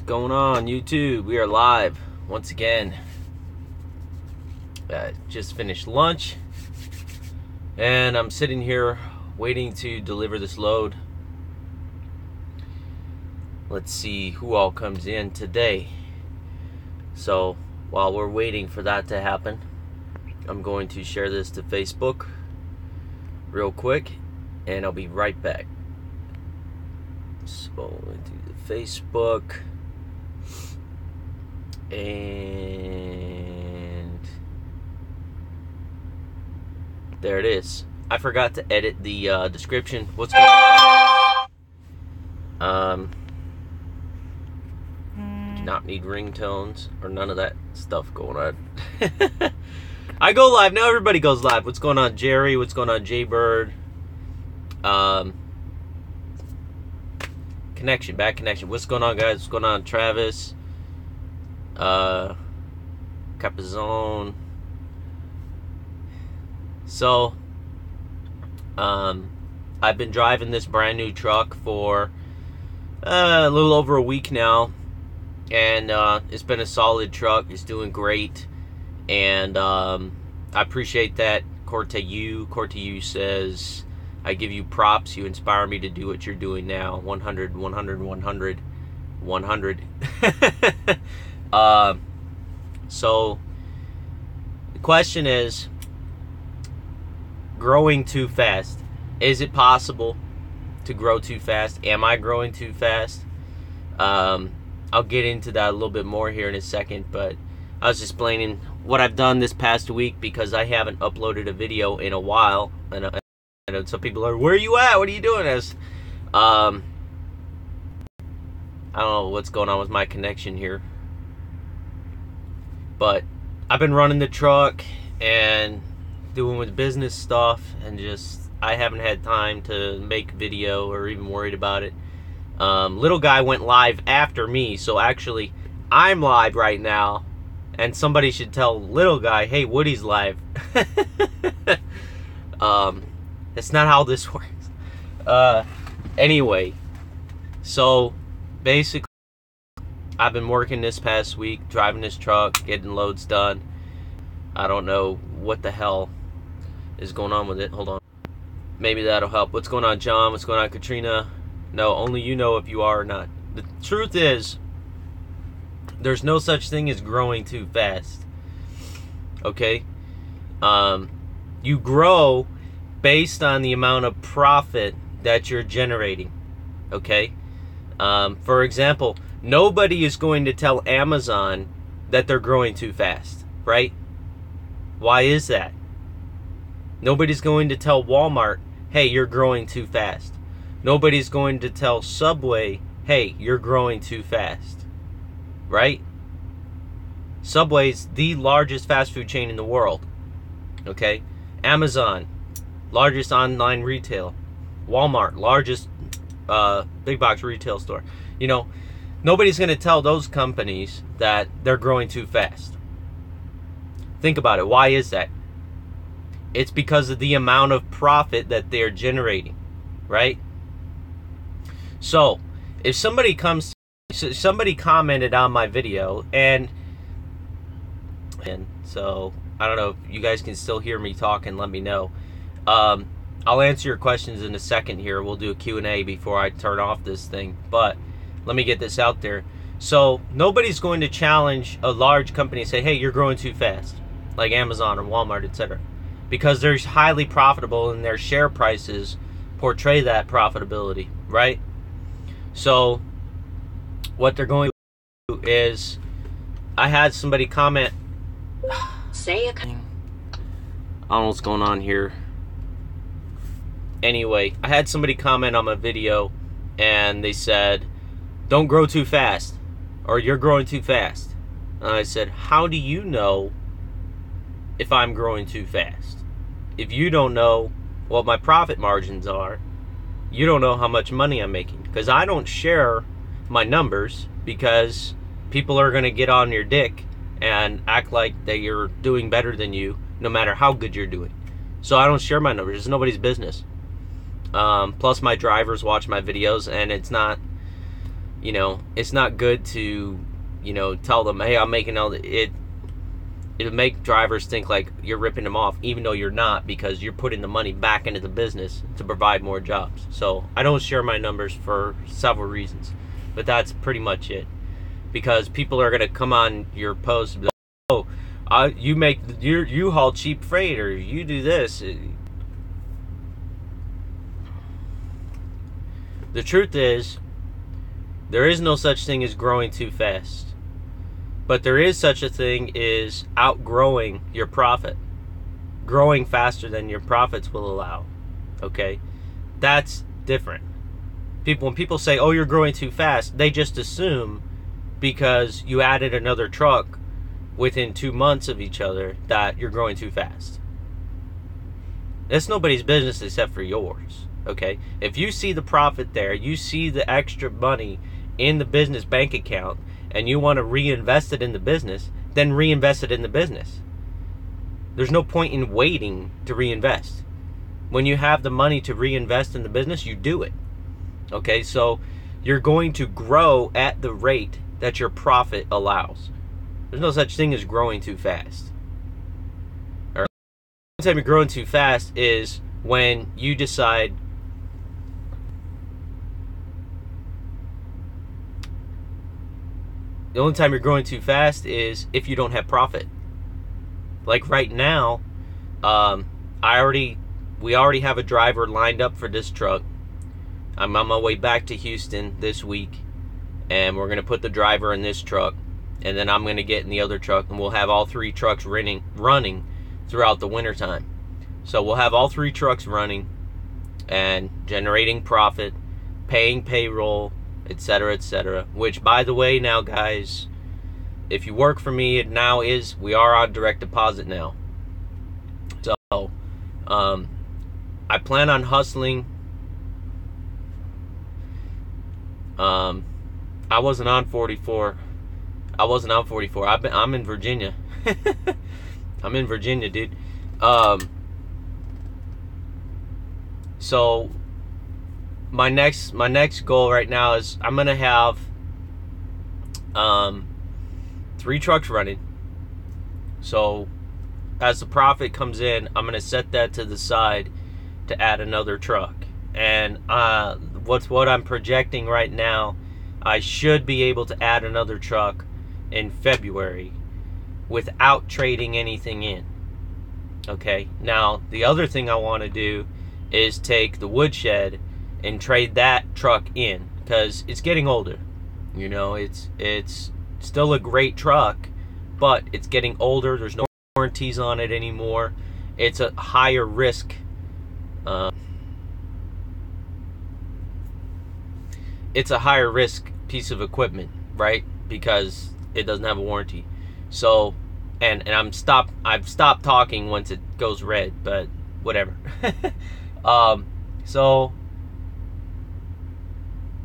going on, YouTube? We are live once again. Just finished lunch and I'm sitting here waiting to deliver this load. Let's see who all comes in today. So while we're waiting for that to happen, I'm going to share this to Facebook real quick and I'll be right back. So into the Facebook, and there it is. I forgot to edit the description. What's going on? Do not need ringtones or none of that stuff going on. I go live now. Everybody goes live. What's going on, Jerry? What's going on, Jaybird? Connection, bad connection. What's going on, guys? What's going on, Travis? Capizone. So, I've been driving this brand new truck for a little over a week now, and it's been a solid truck. It's doing great, and I appreciate that. Corteu says, I give you props. You inspire me to do what you're doing now. 100, 100, 100, 100. So, the question is, growing too fast. Is it possible to grow too fast? Am I growing too fast? I'll get into that a little bit more here in a second, but I was explaining what I've done this past week because I haven't uploaded a video in a while, and some people are, where are you at? What are you doing? I don't know what's going on with my connection here. But I've been running the truck and doing with business stuff, and just I haven't had time to make video or even worried about it. Little guy went live after me, so actually I'm live right now, and somebody should tell little guy, hey, Woody's live. That's not how this works. Anyway, so basically I've been working this past week, driving this truck, getting loads done. I don't know what the hell is going on with it. Hold on. Maybe that'll help. What's going on, John? What's going on, Katrina? No, only you know if you are or not. The truth is, there's no such thing as growing too fast. Okay? You grow based on the amount of profit that you're generating. Okay? For example, nobody is going to tell Amazon that they're growing too fast, right? Why is that? Nobody's going to tell Walmart, hey, you're growing too fast. Nobody's going to tell Subway, hey, you're growing too fast, right? Subway's the largest fast food chain in the world, okay? Amazon, largest online retail. Walmart, largest big box retail store. You know, nobody's going to tell those companies that they're growing too fast. Think about it. Why is that? It's because of the amount of profit that they're generating, right? So, if somebody commented on my video, and so I don't know if you guys can still hear me talk, and let me know. I'll answer your questions in a second here. We'll do a Q&A before I turn off this thing, but let me get this out there. So, nobody's going to challenge a large company and say, hey, you're growing too fast, like Amazon or Walmart, etc., because they're highly profitable and their share prices portray that profitability, right? So, what they're going to do is, I had somebody comment, I don't know what's going on here. Anyway, I had somebody comment on my video, and they said, don't grow too fast, or you're growing too fast. And I said, how do you know if I'm growing too fast? If you don't know what my profit margins are, you don't know how much money I'm making. Because I don't share my numbers, because people are going to get on your dick and act like that you're doing better than you, no matter how good you're doing. So I don't share my numbers. It's nobody's business. Plus my drivers watch my videos, and it's not it's not good to, tell them, hey, I'm making all the, it'll make drivers think like you're ripping them off, even though you're not, because you're putting the money back into the business to provide more jobs. So I don't share my numbers for several reasons, but that's pretty much it. Because people are gonna come on your post and be like, oh, you haul cheap freight, or you do this. The truth is, there is no such thing as growing too fast. But there is such a thing as outgrowing your profit. Growing faster than your profits will allow. Okay? That's different. When people say, oh, you're growing too fast, they just assume because you added another truck within 2 months of each other that you're growing too fast. That's nobody's business except for yours. Okay? If you see the profit there, you see the extra money in the business bank account, and you want to reinvest it in the business, then reinvest it in the business. There's no point in waiting to reinvest. When you have the money to reinvest in the business, you do it. Okay, so you're going to grow at the rate that your profit allows. There's no such thing as growing too fast. Or the only time you're growing too fast is when you decide the only time you're growing too fast is if you don't have profit. Like right now, we already have a driver lined up for this truck. I'm on my way back to Houston this week, and we're gonna put the driver in this truck, and then I'm gonna get in the other truck, and we'll have all 3 trucks running throughout the wintertime. So we'll have all 3 trucks running and generating profit, paying payroll, etc., etc. Which, by the way, now guys, if you work for me, we are on direct deposit now. So I plan on hustling. I wasn't on 44. I'm in Virginia. I'm in Virginia, dude. So my next goal right now is I'm gonna have 3 trucks running. So as the profit comes in, I'm gonna set that to the side to add another truck. And what I'm projecting right now, I should be able to add another truck in February without trading anything in. Okay, now the other thing I want to do is take the woodshed and trade that truck in, because it's getting older. It's still a great truck, but it's getting older. There's no warranties on it anymore. It's a higher risk. It's a higher risk piece of equipment, right? Because it doesn't have a warranty. So, and I've stopped talking once it goes red, but whatever. So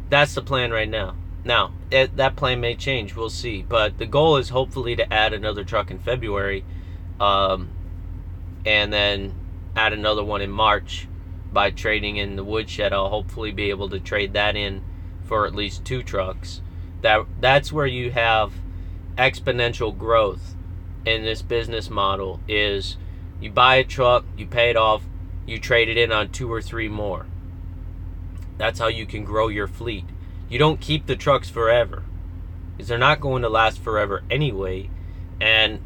that's the plan right now. Now, that plan may change, we'll see. But the goal is hopefully to add another truck in February, and then add another one in March. By trading in the woodshed, I'll hopefully be able to trade that in for at least 2 trucks. That's where you have exponential growth in this business model. Is you buy a truck, you pay it off, you trade it in on 2 or 3 more. That's how you can grow your fleet. You don't keep the trucks forever, because they're not going to last forever anyway. And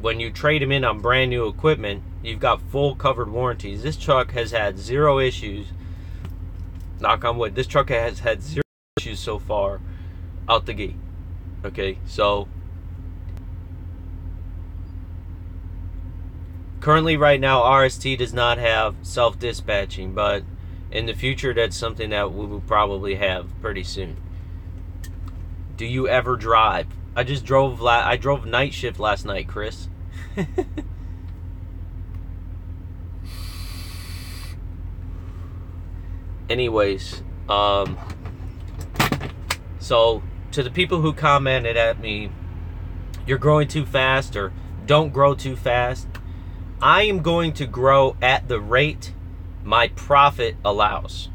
when you trade them in on brand new equipment, you've got full covered warranties. This truck has had 0 issues. Knock on wood. This truck has had 0 issues so far out the gate. Okay, so currently right now RST does not have self-dispatching, but in the future that's something that we will probably have pretty soon. Do you ever drive? I drove night shift last night, Chris. Anyways, so to the people who commented at me, you're growing too fast, or don't grow too fast, I am going to grow at the rate my profit allows.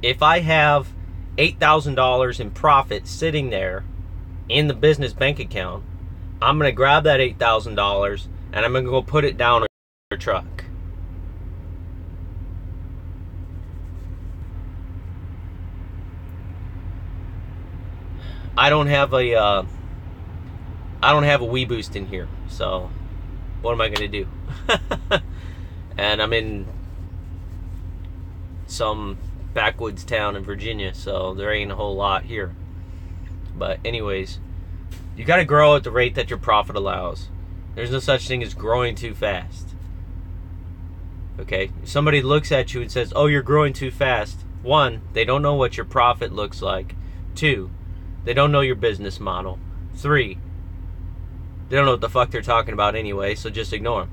If I have $8,000 in profit sitting there in the business bank account. I'm going to grab that $8,000 and I'm going to go put it down in your truck. I don't have a Wii Boost in here, so what am I going to do? And I'm in some backwoods town in Virginia, so there ain't a whole lot here. But anyways, you got to grow at the rate that your profit allows. There's no such thing as growing too fast. Okay? If somebody looks at you and says, oh, you're growing too fast. One, they don't know what your profit looks like. Two, they don't know your business model. Three, they don't know what the fuck they're talking about anyway, so just ignore them.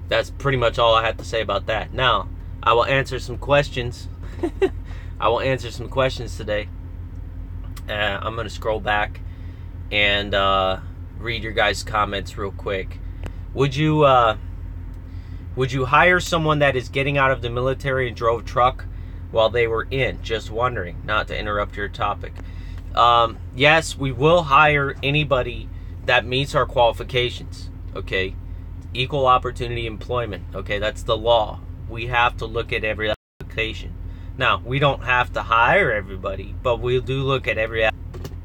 That's pretty much all I have to say about that. Now, I will answer some questions. I will answer some questions today. I'm going to scroll back and read your guys' comments real quick. Would you hire someone that is getting out of the military and drove truck while they were in? Just wondering, not to interrupt your topic. Yes, we will hire anybody that meets our qualifications. Okay, equal opportunity employment. Okay, that's the law. We have to look at every application. Now, we don't have to hire everybody, but we do look at every application.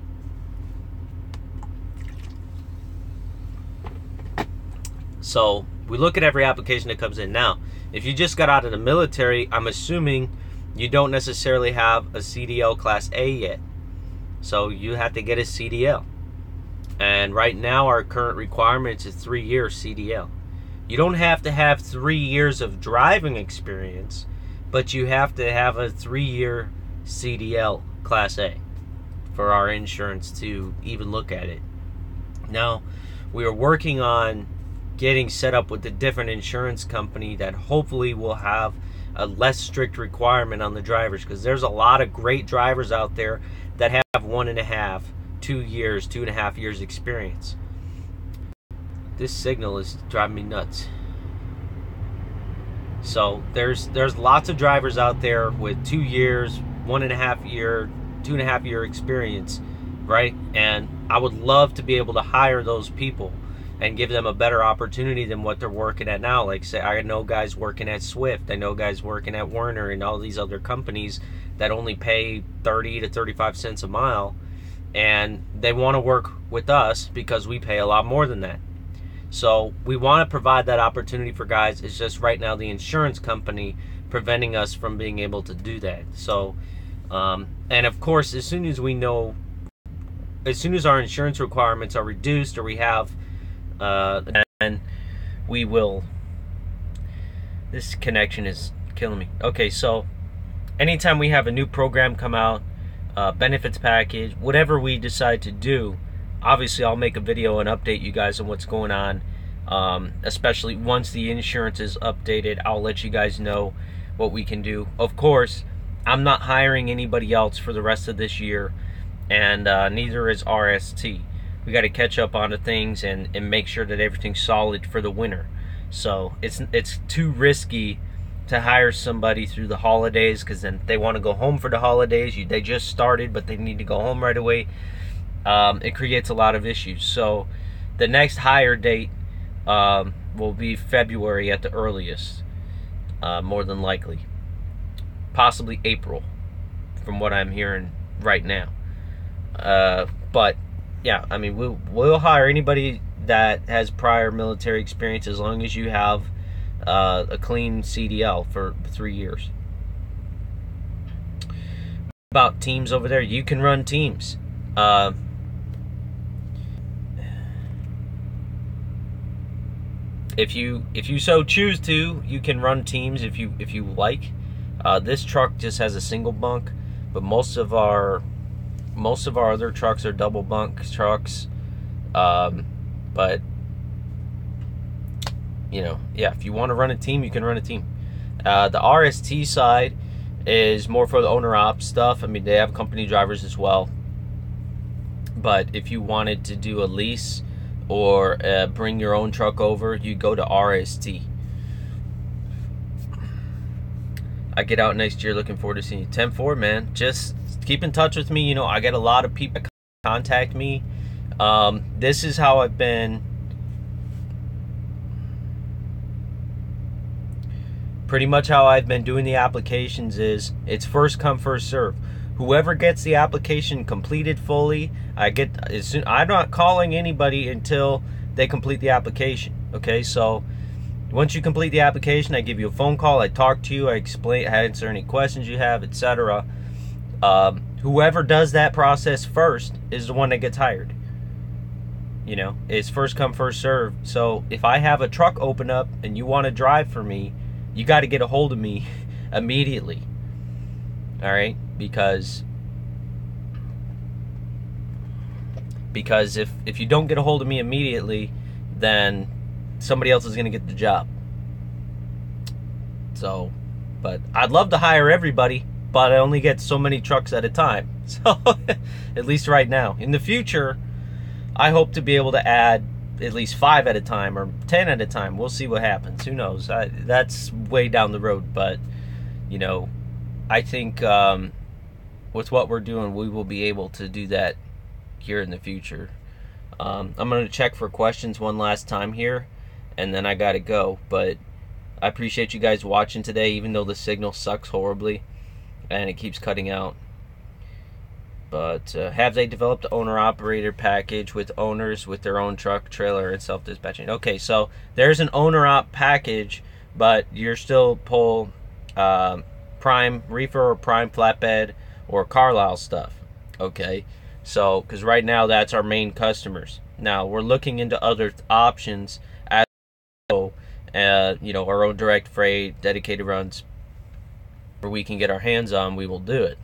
So we look at every application that comes in. Now, if you just got out of the military, I'm assuming you don't necessarily have a CDL Class A yet. So you have to get a CDL. And right now our current requirements is 3-year CDL. You don't have to have 3 years of driving experience, but you have to have a 3-year CDL Class A for our insurance to even look at it. Now, we are working on getting set up with a different insurance company that hopefully will have a less strict requirement on the drivers, because there's a lot of great drivers out there that have 1.5, 2 years, 2.5 years experience. This signal is driving me nuts. So there's lots of drivers out there with 2 years, 1.5 year, 2.5 year experience, right? And I would love to be able to hire those people and give them a better opportunity than what they're working at now. Like, say, I know guys working at Swift, I know guys working at Werner and all these other companies that only pay 30 to 35 cents a mile, and they want to work with us because we pay a lot more than that. So we want to provide that opportunity for guys. It's just right now the insurance company preventing us from being able to do that. So, and of course, as soon as our insurance requirements are reduced, or we have, and we will. This connection is killing me. Okay, so anytime we have a new program come out, benefits package, whatever we decide to do, obviously I'll make a video and update you guys on what's going on. Especially once the insurance is updated, I'll let you guys know what we can do. Of course, I'm not hiring anybody else for the rest of this year, and neither is RST. We got to catch up on the things and make sure that everything's solid for the winter. So it's too risky to hire somebody through the holidays, because then they want to go home for the holidays. They just started, but they need to go home right away. It creates a lot of issues. So the next hire date will be February at the earliest, more than likely. Possibly April, from what I'm hearing right now. But yeah, I mean, we'll hire anybody that has prior military experience, as long as you have a clean CDL for 3 years. About teams over there, you can run teams. If you so choose to, you can run teams if you like. This truck just has a single bunk, but most of our other trucks are double bunk trucks. But you know, yeah, if you want to run a team, you can run a team. The RST side is more for the owner op stuff. I mean, they have company drivers as well. But if you wanted to do a lease or bring your own truck over, you go to RST. I get out next year. Looking forward to seeing you. 10-4, man. Just keep in touch with me. You know, I get a lot of people contact me. This is how I've been. Pretty much how I've been doing the applications is it's first come, first serve. Whoever gets the application completed fully, I'm not calling anybody until they complete the application. Okay, so once you complete the application, I give you a phone call, I talk to you, I explain, I answer any questions you have, etc. Whoever does that process first is the one that gets hired. You know, it's first come, first serve. So if I have a truck open up and you want to drive for me, you got to get a hold of me immediately. All right, because if you don't get a hold of me immediately, then somebody else is going to get the job. So, but I'd love to hire everybody, but I only get so many trucks at a time. So, at least right now. In the future, I hope to be able to add at least 5 at a time or 10 at a time. We'll see what happens. Who knows? That's way down the road, but you know, I think with what we're doing, we will be able to do that here in the future. I'm going to check for questions one last time here, and then I got to go. But I appreciate you guys watching today, even though the signal sucks horribly and it keeps cutting out. But have they developed an owner-operator package with owners with their own truck, trailer, and self-dispatching? Okay, so there's an owner-op package, but you're still pull prime reefer or prime flatbed or Carlisle stuff. Okay, so because right now that's our main customers. Now we're looking into other options as well, you know, our own direct freight, dedicated runs, where we can get our hands on. We will do it.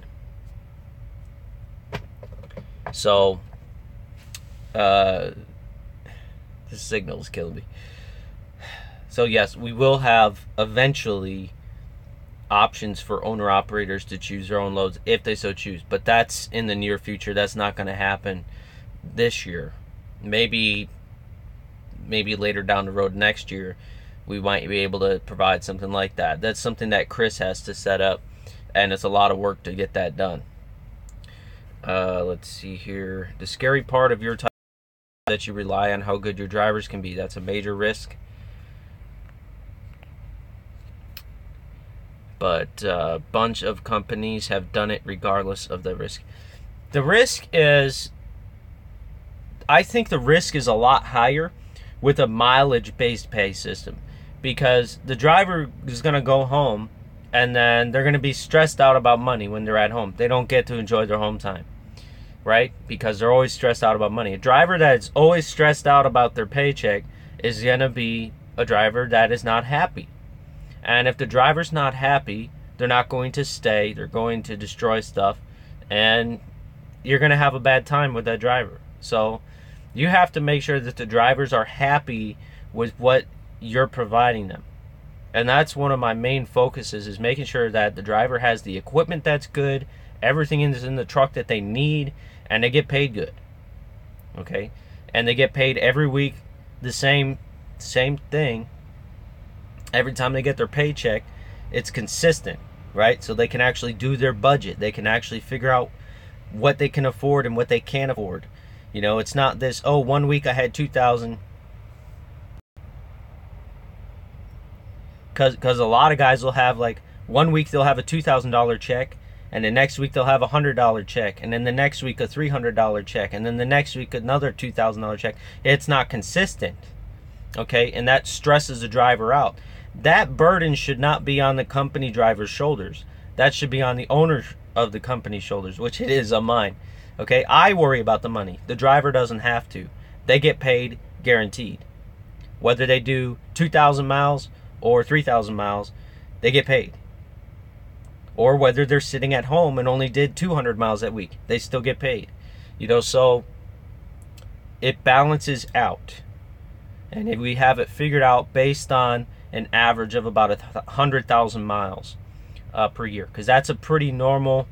So, this signal is killing me. So yes, we will have eventually options for owner-operators to choose their own loads if they so choose. But that's in the near future. That's not going to happen this year. Maybe later down the road next year, we might be able to provide something like that. That's something that Chris has to set up, and it's a lot of work to get that done. Let's see here. The scary part of your type is that you rely on how good your drivers can be. That's a major risk. But a bunch of companies have done it regardless of the risk. The risk is, I think the risk is a lot higher with a mileage-based pay system, because the driver is going to go home and then they're going to be stressed out about money when they're at home. They don't get to enjoy their home time. Right? Because they're always stressed out about money. A driver that's always stressed out about their paycheck is going to be a driver that is not happy. And if the driver's not happy, they're not going to stay. They're going to destroy stuff. And you're going to have a bad time with that driver. So you have to make sure that the drivers are happy with what you're providing them. And that's one of my main focuses, is making sure that the driver has the equipment that's good, everything is in the truck that they need, and they get paid good. Okay? And they get paid every week the same thing. Every time they get their paycheck, it's consistent, right? So they can actually do their budget. They can actually figure out what they can afford and what they can't afford. You know, it's not this, oh, 1 week I had $2,000. Because a lot of guys will have, like, 1 week they'll have a $2,000 check, and the next week they'll have a $100 check, and then the next week a $300 check, and then the next week another $2,000 check. It's not consistent, okay? And that stresses the driver out. That burden should not be on the company driver's shoulders. That should be on the owner of the company's shoulders, which it is on mine, okay? I worry about the money. The driver doesn't have to. They get paid guaranteed. Whether they do 2,000 miles or 3,000 miles, they get paid. Or whether they're sitting at home and only did 200 miles that week, they still get paid. You know, so it balances out. And if we have it figured out based on an average of about 100,000 miles per year, because that's a pretty normal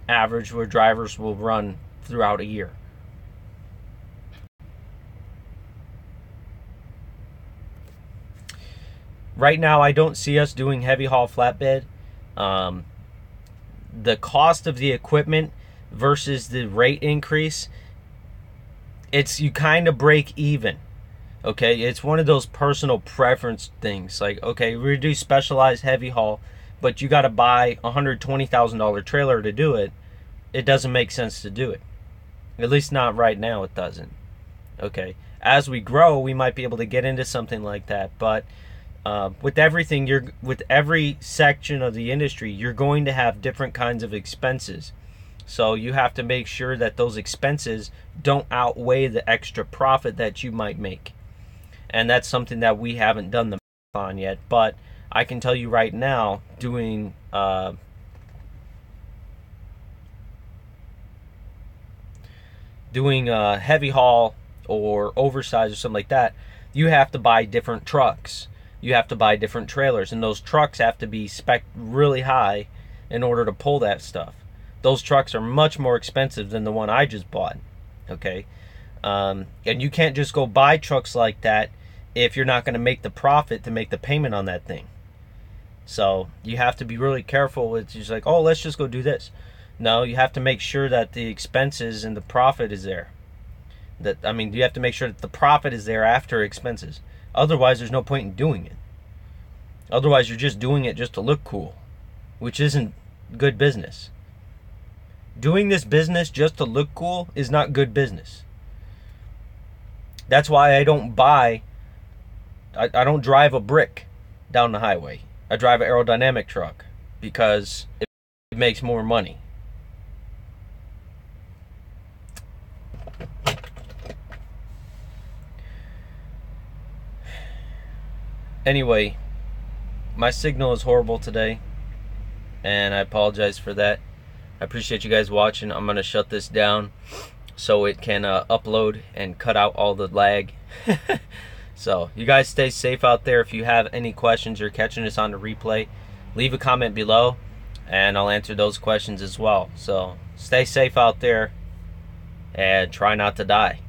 average where drivers will run throughout a year. Right now, I don't see us doing heavy haul flatbed. the cost of the equipment versus the rate increase, you kind of break even. Okay, it's one of those personal preference things. Like, okay, we do specialized heavy haul, but you got to buy a $120,000 trailer to do it. It doesn't make sense to do it. At least not right now, it doesn't. Okay, as we grow, we might be able to get into something like that. But with everything, with every section of the industry, you're going to have different kinds of expenses. So you have to make sure that those expenses don't outweigh the extra profit that you might make. And that's something that we haven't done the math on yet. But I can tell you right now, doing heavy haul or oversized or something like that, you have to buy different trucks. You have to buy different trailers. And those trucks have to be spec'd really high in order to pull that stuff. Those trucks are much more expensive than the one I just bought. Okay? And you can't just go buy trucks like that if you're not going to make the profit to make the payment on that thing. So you have to be really careful with just like, oh, let's just go do this. No, you have to make sure that the expenses and the profit is there. You have to make sure that the profit is there after expenses. Otherwise, there's no point in doing it. Otherwise, you're just doing it just to look cool, which isn't good business. Doing this business just to look cool is not good business. That's why I don't drive a brick down the highway. I drive an aerodynamic truck because it makes more money. Anyway, my signal is horrible today, and I apologize for that. I appreciate you guys watching. I'm going to shut this down so it can upload and cut out all the lag. So, you guys stay safe out there. If you have any questions or catching this on the replay, leave a comment below, and I'll answer those questions as well. So, stay safe out there, and try not to die.